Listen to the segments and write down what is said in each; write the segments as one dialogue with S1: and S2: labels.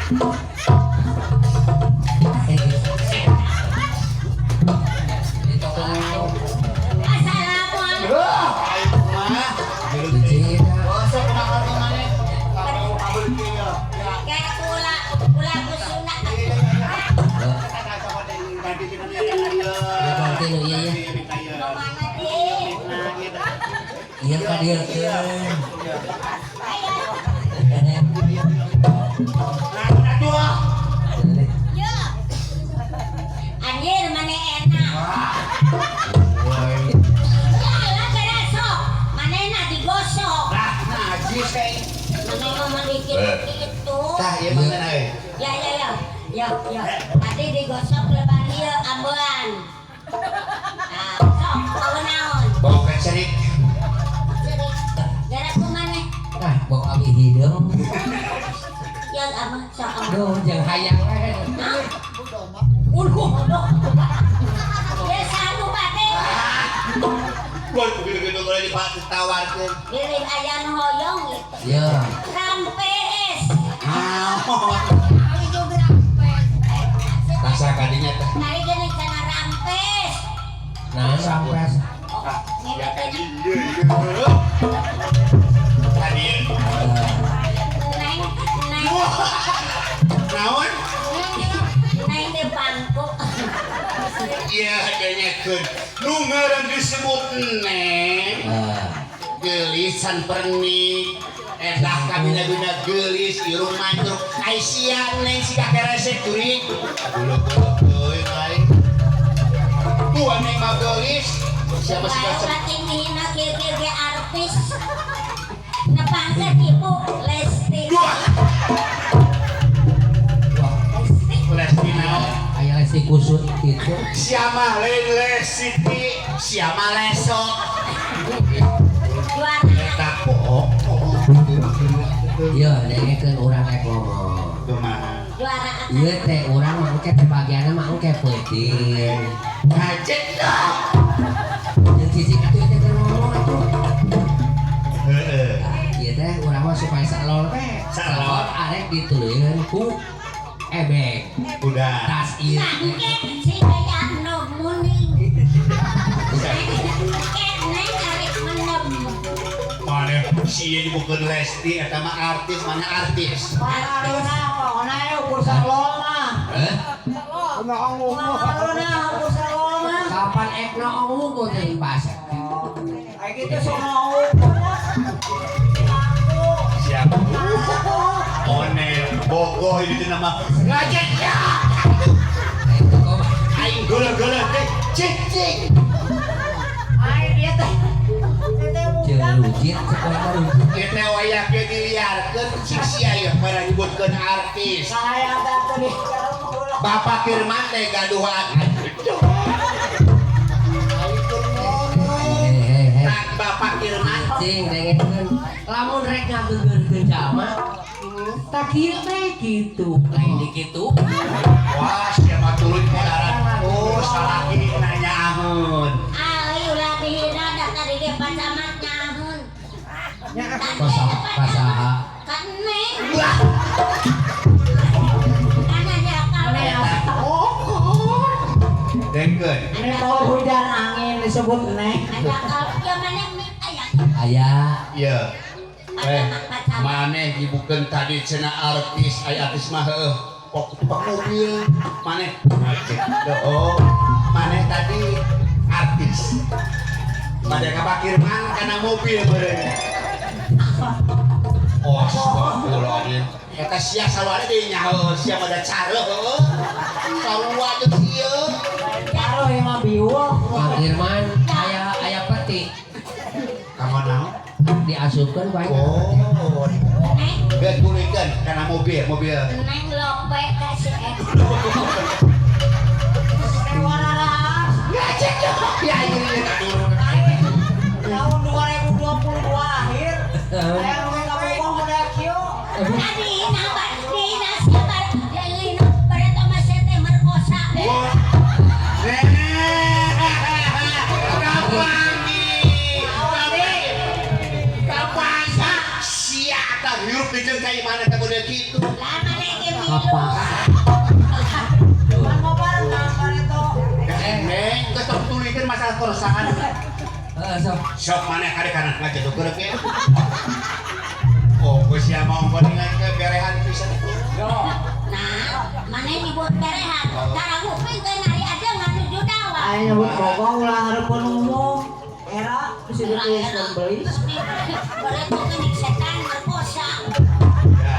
S1: Iya Kak dia
S2: anjir mana enak jalan kerasok mana enak digosok
S3: najis kayak
S2: mana ngomong dikit-dikit
S3: tah iya mana
S2: ya tadi digosok lebar dia ambulan sok kau naon
S3: bawa pencerik
S2: gara kumane
S1: bok abi hidung
S2: ya ama sok
S1: aduh jangan hayang
S2: ya sanu bade
S3: gua gitu boleh ditawarkan
S2: kirim ayam hoyong gitu
S1: ya
S2: rampes
S3: rasa kadinya teh
S2: tadi gini sana rampes
S1: nah sampai
S3: ya tadi tadi
S2: neng
S3: naon
S2: neng di bangku
S3: iya adanya kan nu ngaran disebut neng gelisan pernik edah kami naguna gelis irung mantruk Aisyah neng si kakek resek kuring buluk-buluk euy lain gua neng mah gelis siapa sih
S2: bae
S3: kacau
S2: tinggi na kieu artis nepangkeun ibu Lesti
S3: Lesti naon
S1: ayah si kusut itu
S3: siapa Lesti siapa lesok
S2: juara
S3: eta bohong
S1: iya dengekeun urang rek ngomong
S3: kumaha
S2: juara
S1: iya teh urang mah engke teh bagianna mah engke penting
S3: ngajek dong
S1: jeung sisi kitu teh keur ngomong atuh
S3: heeh
S1: ieu teh urang mah supaya salol teh
S3: Salol.
S1: arek dituleueun ku ebek
S3: udah
S1: tas ieu
S2: sangke si bayan no muning neng arek menem
S3: mana si ieu bukan Lesti eta mah artis mana artis
S1: kapan ekna ungu teh pas
S3: siapa one bogoh itu nama ngajek ya aing geuleuh-geuleuh teh cing
S1: jeung lujit sekolah lujit
S3: ieu teh wayah ge diliarkeun cik sia ieu pada nyebutkeun artis Bapak Firman teh gaduhan tak Bapak Firman
S1: cing dengekeun lamun rek ngageugeurkeun jalma tak kieu teh kitu lain di kitu
S3: wah siapa turun kendaraan oh salah ini nanya ahun
S2: ali ulah dihina da tadi ge pacamat nyahun
S1: pasaha
S2: kan neng
S3: wah
S2: kana jakal
S3: dengkeun
S4: Ini kalau hujan angin disebut neng.
S2: jakal ya mana aya
S1: aya
S3: iya maneh dibukeun tadi cenah artis aya artis mah heuh kok tukang mobil maneh ngajek oh maneh tadi artis pada Bapak Firman kana mobil beureun oh astagfirullahaladzim eta sia saluara deui nyaho sia pada careuh heuh sarua jeung ieu
S4: Kalau yang mah biwok.
S1: Pak Firman aya peti
S3: kamu naon
S1: diasupkeun bae
S3: oh
S2: neng
S3: geus gulikeun kana mobil
S2: neng lope ka si
S3: ngajek dong ya ini
S4: Tahun 2022 akhir. Saya ngomong kamu mau udah kio.
S2: tadi nambah dina siapa lino pada Thomas teh merkosa
S3: kapan sia tak hirup di jeung ka imana teh model kitu
S2: lama neng
S1: Apa?
S4: Man mau bareng gambar itu.
S3: Neng, geus tulikeun masalah keresahan.
S1: Sok.
S3: Sok maneh kade kana ngajetuk geureup ya. Oh, geus sia mau ngoningan ke berehan pisan.
S4: Yo.
S2: Nah, mana nyebut berehan? Cara nguping ke nari aja nggak nuju dawa.
S4: Ayo nyebut bogo ulah hareupeun umum. Era bisa ditulis dan beli.
S2: Boleh tuh kenik setan merkosa.
S3: Ya.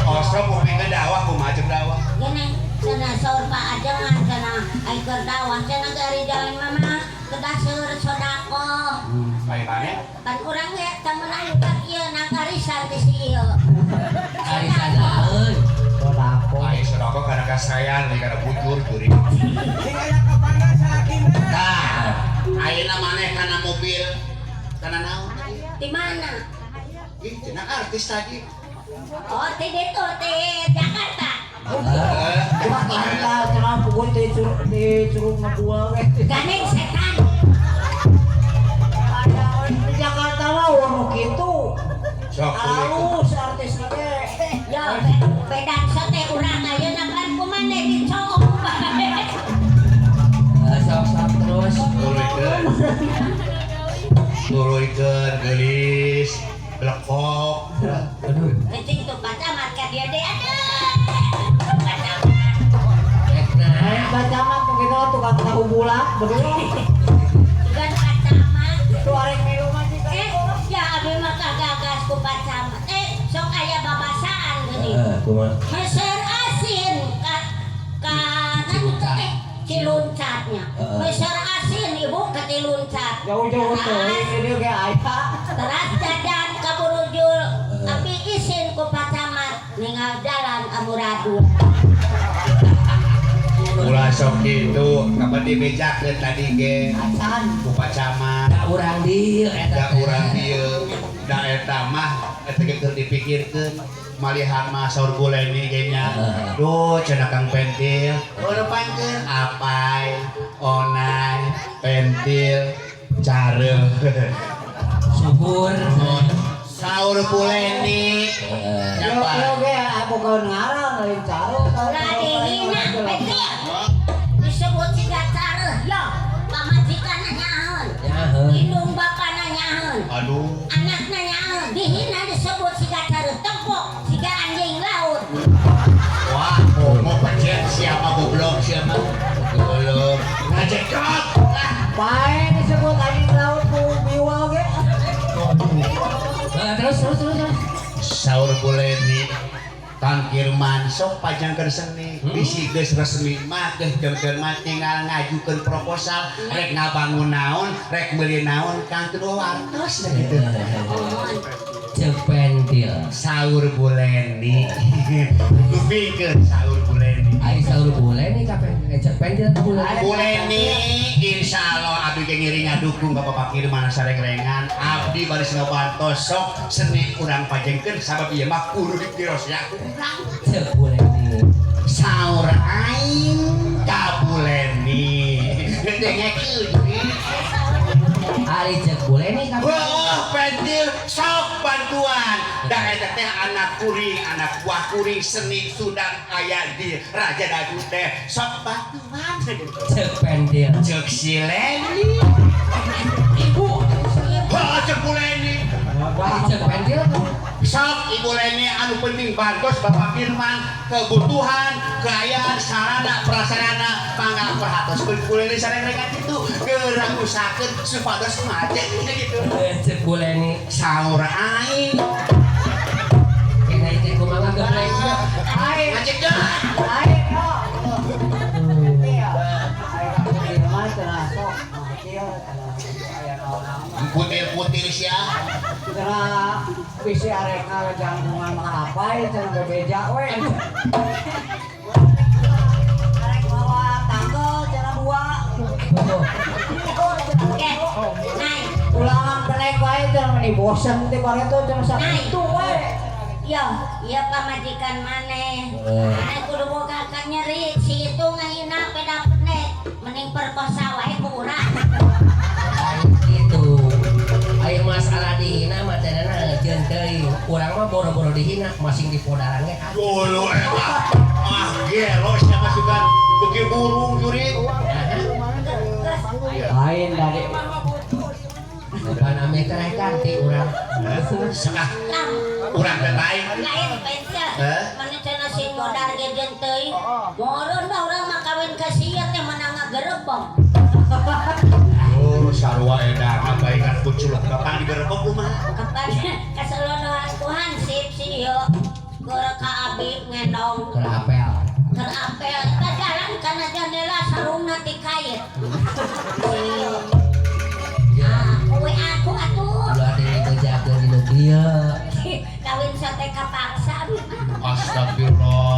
S3: Oh, sok nguping ke dakwah kumaha jeung dakwah.
S2: Gini, sana saur Pak Ajengan, sana aiker dakwah, sana dari jalan mama, kedaseur sodako.
S3: Bae maneh.
S2: Kan urang ge temen aing ka ieu nangkarisan di si ieu.
S1: Arisan laeun.
S4: Sodako.
S3: Ayo sodako karena kasayan nih karena bujur geuring.
S4: Sing aya kapangga salakina.
S3: Tah, ayeuna maneh kana mobil kana naon tadi?
S2: Di mana?
S3: Ih, cenah artis tadi.
S2: Oh, di ditu di Jakarta.
S4: Cuma lantar cenah puguh disuruh ngebual we.
S2: Gandeng setan.
S4: Di Jakarta mah wono kitu.
S3: Sok
S4: Halus artis ge.
S2: Ya, beda sote urang ayeuna kan kumaneh dicok.
S1: Sok terus.
S3: Turuykeun geulis, blekok.
S1: Aduh.
S2: Penting tuh pacamat ka dia deh. Pacamat.
S1: Ekna.
S4: Ayo baca mah begitu tukang tahu bulat berdua.
S2: Bukan pacamat.
S4: Tuh arek minum aja kan.
S2: Ya abi mah kagak gas ku pacamat. Sok aya babasaan geuning.
S1: Kumaha?
S2: Meser asin ka ciluncatnya. Meser asin ibu ke ciluncat.
S4: Jauh-jauh tuh ini dia ge aya.
S2: Teras jajan ka burujul. Tapi isin ku pacamat ninggal jalan amburadul.
S3: Ulah sok kitu, kapan dibejakeun tadi ge
S4: Acan.
S3: ku pacamat.
S1: Da urang dieu
S3: Da urang dieu, da eta mah eta ge keur dipikirkeun. Malihan mah saur buleni ge nya. Duh, cenah Kang Pentil. Urupangkeun apai, onai, pentil, careu.
S1: subur.
S3: Saur buleni.
S4: Yo yo ge aku kawan ngarang lain caro.
S2: Ulah dihina penting. Disebut siga careuh. Yo, pamajikan nyaheun.
S1: Nyaheun.
S2: Indung bapa nyaheun.
S3: Aduh.
S2: Anak nyaheun. Dihina disebut siga careuh. Tempok siga anjing laut.
S3: Wah, mau pecet siapa goblok siapa? Goblok. Ngajekot.
S4: Bae disebut anjing laut ku biwal ge.
S1: Terus.
S3: Saur buleni Kang Kirman sok pajangkeun seni bisi geus resmi mah geus keur mah tinggal ngajukeun proposal rek ngabangun naon rek meuli naon Kang kudu wartos da kitu.
S1: Cepentil.
S3: Saur buleni kupikeun saur buleni
S1: Ai saur buleni kapan cepentil buleni.
S3: buleni insyaallah abdi ge ngiring ngadukung ka Bapak Kirman sarengrengan abdi baris ngabantos sok seni urang pajengkeun sabab ieu mah kudu ditiros ya urang
S1: Cek buleni.
S3: saur aing ka buleni dengek euy
S1: Ari cek buleni kapan?
S3: wah pentil sok bantuan da eta teh anak kuring anak buah kuring seni sudah aya di Raja Dadu teh sok bantuan
S1: Cek pentil.
S3: cek si Leni ibu cek buleni
S1: Cek pentil.
S3: sok ibu Leni anu penting bantos Bapak Firman kebutuhan keayaan sarana prasarana pangga perhatos buleni sareng-rengan itu geurang usahakeun supados ngajak gitu
S1: Cek buleni.
S3: saur aing
S1: Kena itu kumaha geblek.
S4: Aing
S3: ngajak dah
S4: aing yo. Iya. Aing ka Firman cenah sok. Kecil cenah aya naon-naon.
S3: putir-putir sia
S4: Cenah bisi arek ngajangkungan mangarapai cenah bebeja we. Arek bawa tangkel cenah dua.
S2: Oke. Naik.
S4: Ulangan kenek wae cenah meni bosen teh bareto cenah sakitu we.
S2: Yo, iya pamajikan maneh. Maneh kudu boga ka nyeri si itu ngayeuna pe dapet mending perkosa wae ku urang.
S1: Itu. Ayo masalah dina matenana jeung teuing urang mah boro-boro dihina masing di podaran ge
S3: Dulu gelo siya masukan beki burung juri.
S4: Lain dari
S1: bukan ame kereh kanti urang
S3: Sekah urang teh lain.
S2: lain spesial
S3: Hah?
S2: mana cenah si modar ge jeung teuing moreun mah urang mah kawin ka sia teh menang ngagerebong
S3: Oh, sarua edan baikan puculuk kapan digerebek kumaha?
S2: kapan kaselonohan ku hansip si yo keur ka abi ngendong
S1: kerapel
S2: terapel kita jalan karena jendela sarungna ti kait kue aku atuh
S1: ulah deui bejakeun dina dieu
S2: kawin sate kapaksa
S3: Astagfirullah.